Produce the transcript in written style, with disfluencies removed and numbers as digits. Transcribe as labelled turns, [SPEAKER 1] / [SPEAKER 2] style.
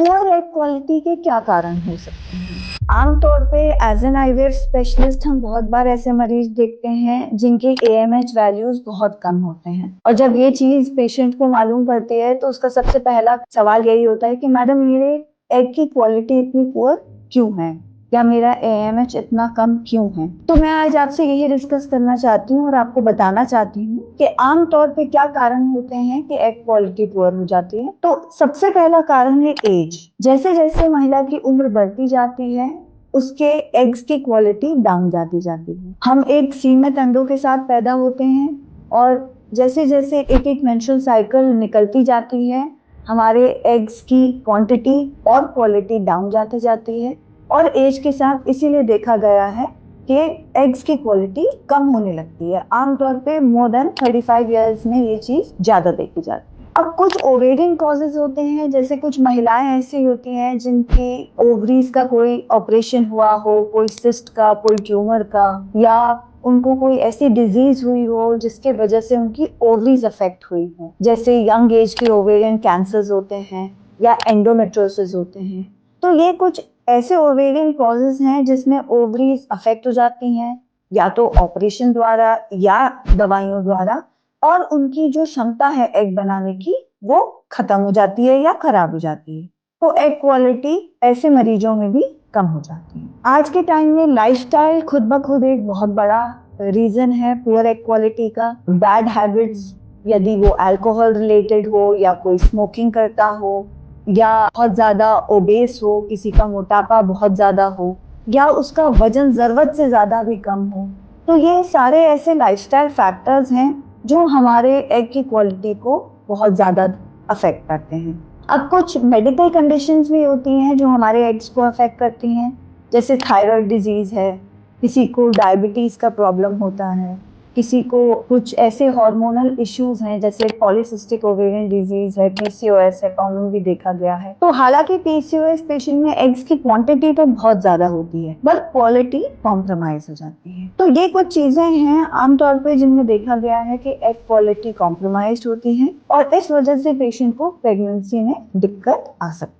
[SPEAKER 1] Poor egg quality के क्या कारण हो सकते हैं? आमतौर पे एज एन आईवीएफ स्पेशलिस्ट हम बहुत बार ऐसे मरीज देखते हैं जिनके एएमएच वैल्यूज बहुत कम होते हैं, और जब ये चीज पेशेंट को मालूम पड़ती है तो उसका सबसे पहला सवाल यही होता है कि मैडम मेरे एग की क्वालिटी इतनी पुअर क्यों है, या मेरा एएमएच इतना कम क्यों है। तो मैं आज आपसे यही डिस्कस करना चाहती हूँ और आपको बताना चाहती हूँ कि आमतौर पे क्या कारण होते हैं कि एग क्वालिटी पुअर हो जाती है। तो सबसे पहला कारण है एज। जैसे जैसे महिला की उम्र बढ़ती जाती है उसके एग्स की क्वालिटी डाउन जाती जाती है। हम एक सीमित अंडों के साथ पैदा होते हैं और जैसे जैसे एक एक मेंस्ट्रुअल साइकिल निकलती जाती है हमारे एग्स की क्वांटिटी और क्वालिटी डाउन जाती जाती है, और एज के साथ इसीलिए देखा गया है कि एग्स की क्वालिटी कम होने लगती है। आमतौर पे मोर देन 35 इयर्स में ये चीज ज्यादा देखी जाती है। अब कुछ ओवेरियन कॉजेज होते हैं, जैसे कुछ महिलाएं ऐसी होती हैं जिनकी ओवरीज का कोई ऑपरेशन हुआ हो, कोई सिस्ट का, कोई ट्यूमर का, या उनको कोई ऐसी डिजीज हुई हो जिसके वजह से उनकी ओवरीज अफेक्ट हुई हो, जैसे यंग एज के ओवेरियन कैंसर्स होते हैं या एंडोमेट्रोसिस होते हैं। तो ये कुछ ऐसे ओवेरियन कॉजेज हैं जिसमें ओवरीज अफेक्ट हो जाती हैं, या तो ऑपरेशन द्वारा या दवाइयों द्वारा, और उनकी जो क्षमता है एग बनाने की वो खत्म हो जाती है या खराब हो जाती है। तो एग क्वालिटी ऐसे मरीजों में भी कम हो जाती है। आज के टाइम में लाइफस्टाइल खुद ब खुद एक बहुत बड़ा रीजन है पुअर एग क्वालिटी का। बैड हैबिट्स, यदि वो अल्कोहल रिलेटेड हो या कोई स्मोकिंग करता हो या बहुत ज्यादा ओबेस हो, किसी का मोटापा बहुत ज्यादा हो, या उसका वजन जरूरत से ज्यादा भी कम हो, तो ये सारे ऐसे लाइफस्टाइल फैक्टर्स हैं जो हमारे एग की क्वालिटी को बहुत ज्यादा अफेक्ट करते हैं। अब कुछ मेडिकल कंडीशंस भी होती हैं जो हमारे एग्स को अफेक्ट करती हैं, जैसे थायराइड डिजीज है, किसी को डायबिटीज का प्रॉब्लम होता है, किसी को कुछ ऐसे हार्मोनल इश्यूज हैं जैसे पॉलीसिस्टिक ओवेरियन डिजीज है, पीसीओएस है, कॉमन भी देखा गया है। तो हालांकि पीसीओएस पेशेंट में एग्स की क्वांटिटी तो बहुत ज्यादा होती है बट क्वालिटी कॉम्प्रोमाइज हो जाती है। तो ये कुछ चीजें हैं आमतौर पर जिनमें देखा गया है कि एग क्वालिटी कॉम्प्रोमाइज होती है और इस वजह से पेशेंट को प्रेगनेंसी में दिक्कत आ सकती है।